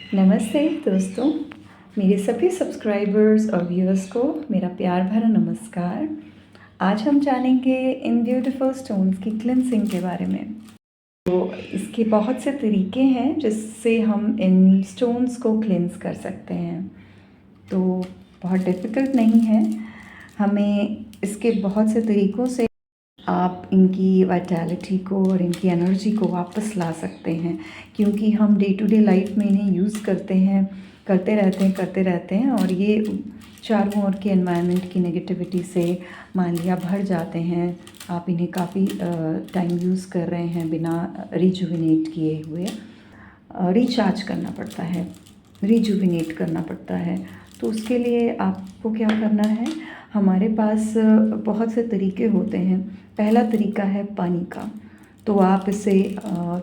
नमस्ते दोस्तों, मेरे सभी सब्सक्राइबर्स और व्यूअर्स को मेरा प्यार भरा नमस्कार। आज हम जानेंगे इन ब्यूटीफुल स्टोन्स की क्लिनसिंग के बारे में। तो इसके बहुत से तरीके हैं जिससे हम इन स्टोन्स को क्लिनस कर सकते हैं। तो बहुत डिफ़िकल्ट नहीं है, हमें इसके बहुत से तरीक़ों से आप इनकी वाइटैलिटी को और इनकी एनर्जी को वापस ला सकते हैं, क्योंकि हम डे टू डे लाइफ में इन्हें यूज़ करते हैं, करते रहते हैं और ये चारों ओर के एनवायरनमेंट की नेगेटिविटी से मान लिया भर जाते हैं। आप इन्हें काफ़ी टाइम यूज़ कर रहे हैं बिना रिजुविनेट किए हुए। रिचार्ज करना पड़ता है, रिजुविनेट करना पड़ता है। तो उसके लिए आपको क्या करना है, हमारे पास बहुत से तरीके होते हैं। पहला तरीका है पानी का। तो आप इसे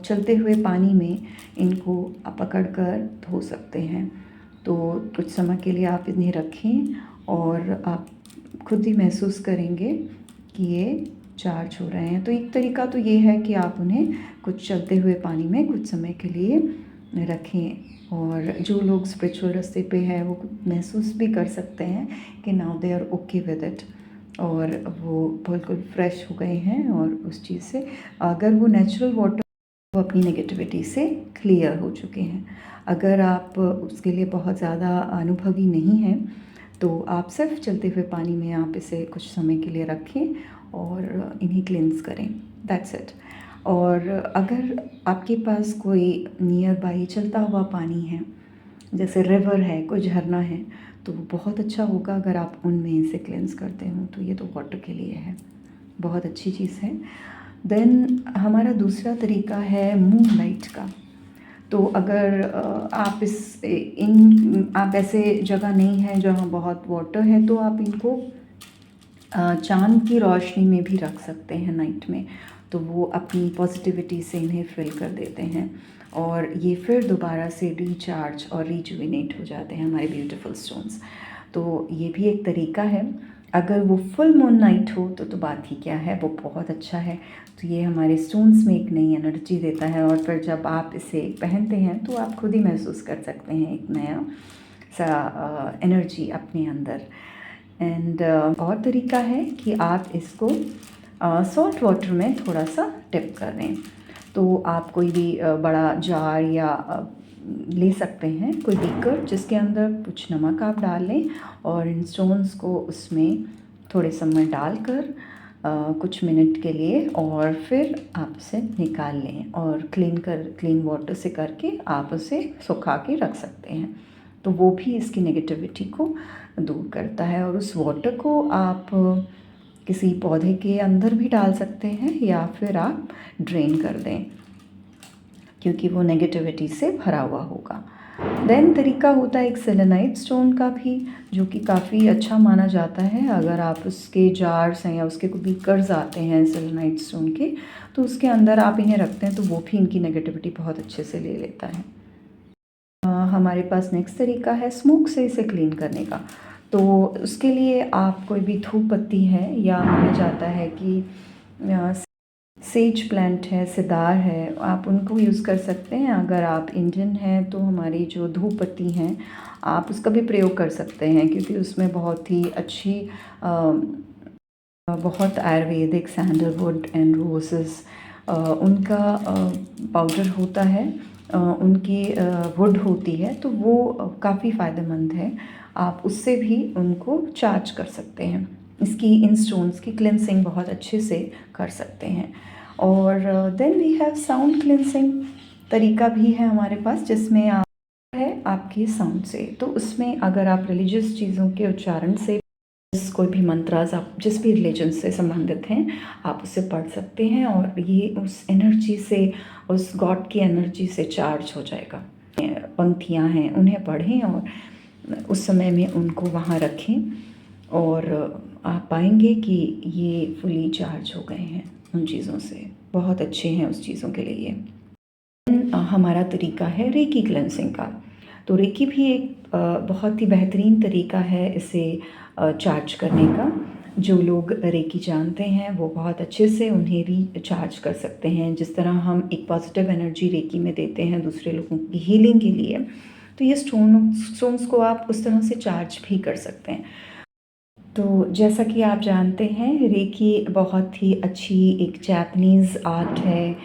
चलते हुए पानी में इनको पकड़ कर धो सकते हैं। तो कुछ समय के लिए आप इन्हें रखें और आप खुद ही महसूस करेंगे कि ये चार्ज हो रहे हैं। तो एक तरीका तो ये है कि आप उन्हें कुछ चलते हुए पानी में कुछ समय के लिए रखें, और जो लोग स्पिरिचुअल रास्ते पे हैं वो महसूस भी कर सकते हैं कि now they are okay with it, और वो बिल्कुल फ्रेश हो गए हैं। और उस चीज़ से अगर वो नेचुरल वाटर, वो अपनी नेगेटिविटी से क्लियर हो चुके हैं। अगर आप उसके लिए बहुत ज़्यादा अनुभवी नहीं हैं तो आप सिर्फ चलते हुए पानी में आप इसे कुछ समय के लिए रखें और इन्हें क्लिनस करें, दैट्स इट। और अगर आपके पास कोई नियर बाई चलता हुआ पानी है, जैसे रिवर है, कोई झरना है, तो वो बहुत अच्छा होगा अगर आप उनमें इसे क्लेंस करते हो। तो ये तो वाटर के लिए है, बहुत अच्छी चीज़ है। देन हमारा दूसरा तरीका है मून लाइट का। तो अगर आप ऐसे जगह नहीं है जहाँ बहुत वाटर है, तो आप इनको चाँद की रोशनी में भी रख सकते हैं नाइट में। तो वो अपनी पॉजिटिविटी से इन्हें फिल कर देते हैं और ये फिर दोबारा से रिचार्ज और रिजुविनेट हो जाते हैं हमारे ब्यूटीफुल स्टोन्स। तो ये भी एक तरीका है। अगर वो फुल मून नाइट हो तो बात ही क्या है, वो बहुत अच्छा है। तो ये हमारे स्टोन्स में एक नई एनर्जी देता है, और फिर जब आप इसे पहनते हैं तो आप खुद ही महसूस कर सकते हैं एक नया सा एनर्जी अपने अंदर। एंड और तरीका है कि आप इसको सॉल्ट वाटर में थोड़ा सा डिप कर दें। तो आप कोई भी बड़ा जार या ले सकते हैं, कोई बीकर जिसके अंदर कुछ नमक आप डाल लें और इन स्टोन्स को उसमें थोड़े समय डालकर कुछ मिनट के लिए, और फिर आप उसे निकाल लें और क्लीन वाटर से करके आप उसे सुखा के रख सकते हैं। तो वो भी इसकी नेगेटिविटी को दूर करता है। और उस वाटर को आप किसी पौधे के अंदर भी डाल सकते हैं या फिर आप ड्रेन कर दें, क्योंकि वो नेगेटिविटी से भरा हुआ होगा। देन तरीका होता है एक सेलेनाइट स्टोन का भी, जो कि काफ़ी अच्छा माना जाता है। अगर आप उसके जार्स हैं या उसके कोई बीकर्स आते हैं सेलेनाइट स्टोन के, तो उसके अंदर आप इन्हें रखते हैं तो वो भी इनकी नेगेटिविटी बहुत अच्छे से ले लेता है। हमारे पास नेक्स्ट तरीका है स्मोक से इसे क्लीन करने का। तो उसके लिए आप कोई भी धूप पत्ती है, या माना जाता है कि सेज प्लांट है, सिदार है, आप उनको यूज़ कर सकते हैं। अगर आप इंडियन हैं तो हमारी जो धूप पत्ती हैं आप उसका भी प्रयोग कर सकते हैं, क्योंकि उसमें बहुत ही अच्छी बहुत आयुर्वेदिक सैंडलवुड एंड रोजेस उनका पाउडर होता है, उनकी वुड होती है, तो वो काफ़ी फ़ायदेमंद है। आप उससे भी उनको चार्ज कर सकते हैं। इसकी इन स्टोन्स की क्लिनसिंग बहुत अच्छे से कर सकते हैं। और then we have sound cleansing तरीका भी है हमारे पास, जिसमें आप है आपके साउंड से। तो उसमें अगर आप रिलीजियस चीज़ों के उच्चारण से कोई भी मंत्रास आप जिस भी रिलीजन से संबंधित हैं आप उसे पढ़ सकते हैं, और ये उस एनर्जी से, उस गॉड की एनर्जी से चार्ज हो जाएगा। पंक्तियाँ हैं उन्हें पढ़ें और उस समय में उनको वहाँ रखें, और आप पाएंगे कि ये फुली चार्ज हो गए हैं उन चीज़ों से, बहुत अच्छे हैं उस चीज़ों के लिए। हमारा तरीका है रेकी क्लेंसिंग का। तो रेकी भी एक बहुत ही बेहतरीन तरीका है इसे चार्ज करने का। जो लोग रेकी जानते हैं वो बहुत अच्छे से उन्हें रिचार्ज कर सकते हैं। जिस तरह हम एक पॉजिटिव एनर्जी रेकी में देते हैं दूसरे लोगों की हीलिंग के लिए, तो ये स्टोन्स को आप उस तरह से चार्ज भी कर सकते हैं। तो जैसा कि आप जानते हैं, रेकी बहुत ही अच्छी एक जापानीज़ आर्ट है।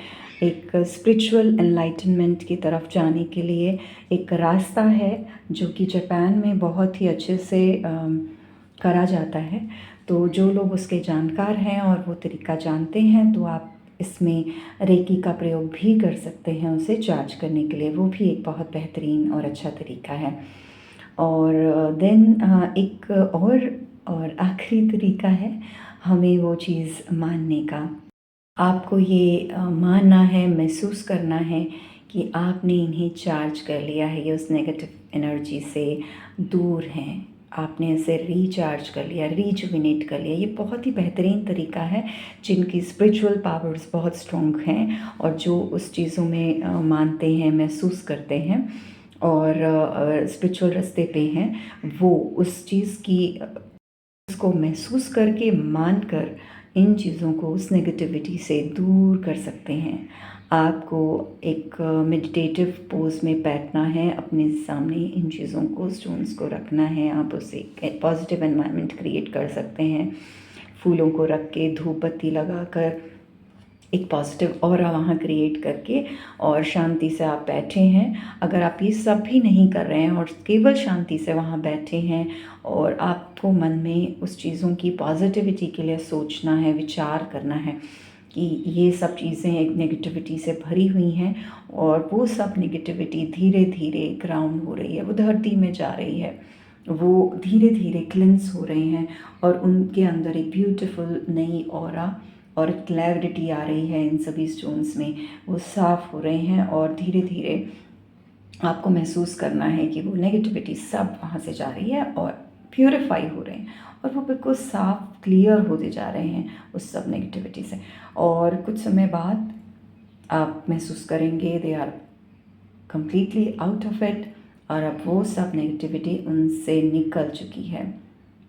एक स्पिरिचुअल एनलाइटनमेंट की तरफ जाने के लिए एक रास्ता है जो कि जापान में बहुत ही अच्छे से करा जाता है। तो जो लोग उसके जानकार हैं और वो तरीका जानते हैं, तो आप इसमें रेकी का प्रयोग भी कर सकते हैं उसे चार्ज करने के लिए। वो भी एक बहुत बेहतरीन और अच्छा तरीका है। और देन एक और आखिरी तरीका है हमें वो चीज़ मानने का। आपको ये मानना है, महसूस करना है कि आपने इन्हें चार्ज कर लिया है, ये उस नेगेटिव एनर्जी से दूर हैं। आपने इसे रिचार्ज कर लिया, रिजुविनेट कर लिया। ये बहुत ही बेहतरीन तरीका है जिनकी स्पिरिचुअल पावर्स बहुत स्ट्रॉन्ग हैं और जो उस चीज़ों में मानते हैं, महसूस करते हैं और स्पिरिचुअल रास्ते पे हैं, वो उस चीज़ की उसको महसूस करके मानकर इन चीज़ों को, उस नेगेटिविटी से दूर कर सकते हैं। आपको एक मेडिटेटिव पोज़ में बैठना है, अपने सामने इन चीज़ों को, स्टोन्स को रखना है। आप उससे एक पॉजिटिव एनवायरनमेंट क्रिएट कर सकते हैं। फूलों को रख के, धूप बत्ती लगाकर एक पॉजिटिव ऑरा वहाँ क्रिएट करके और शांति से आप बैठे हैं। अगर आप ये सब भी नहीं कर रहे हैं और केवल शांति से वहाँ बैठे हैं और आपको मन में उस चीज़ों की पॉजिटिविटी के लिए सोचना है, विचार करना है कि ये सब चीज़ें एक नेगेटिविटी से भरी हुई हैं और वो सब नेगेटिविटी धीरे धीरे ग्राउंड हो रही है, वो धरती में जा रही है, वो धीरे धीरे क्लिंस हो रहे हैं और उनके अंदर एक ब्यूटीफुल नई ऑरा और क्लैरिटी आ रही है इन सभी स्टोन्स में। वो साफ़ हो रहे हैं और धीरे धीरे आपको महसूस करना है कि वो नेगेटिविटी सब वहाँ से जा रही है और प्यूरिफाई हो रहे हैं और वो बिल्कुल साफ क्लियर होते जा रहे हैं उस सब नेगेटिविटी से। और कुछ समय बाद आप महसूस करेंगे they are completely out of it और अब वो सब नेगेटिविटी उनसे निकल चुकी है।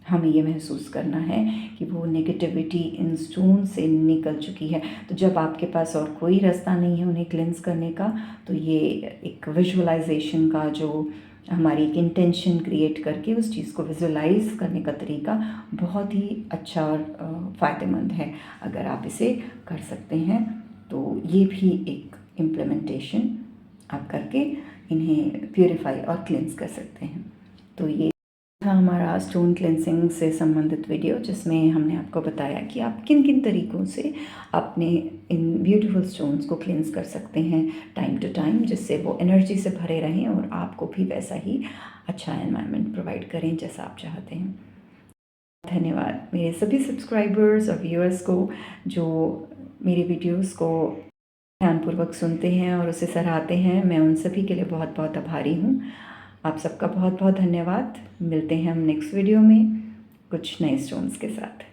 हमें ये महसूस करना है कि वो नेगेटिविटी इन स्टोन से निकल चुकी है। तो जब आपके पास और कोई रास्ता नहीं है उन्हें क्लेंस करने का, तो ये एक विजुअलाइजेशन का जो हमारी एक इंटेंशन क्रिएट करके उस चीज़ को विजुअलाइज करने का तरीका बहुत ही अच्छा और फ़ायदेमंद है। अगर आप इसे कर सकते हैं तो ये भी एक इम्प्लीमेंटेशन आप करके इन्हें प्यूरिफाई और क्लेंस कर सकते हैं। तो ये था हमारा स्टोन क्लेंसिंग से संबंधित वीडियो, जिसमें हमने आपको बताया कि आप किन किन तरीक़ों से अपने इन ब्यूटीफुल स्टोन्स को क्लेंस कर सकते हैं टाइम टू टाइम, जिससे वो एनर्जी से भरे रहें और आपको भी वैसा ही अच्छा एनवायरनमेंट प्रोवाइड करें जैसा आप चाहते हैं। धन्यवाद मेरे सभी सब्सक्राइबर्स और व्यूअर्स को जो मेरी वीडियोज़ को ध्यानपूर्वक सुनते हैं और उसे सराहते हैं। मैं उन सभी के लिए बहुत बहुत आभारी हूँ। आप सबका बहुत बहुत धन्यवाद। मिलते हैं हम नेक्स्ट वीडियो में कुछ नए स्टोन्स के साथ।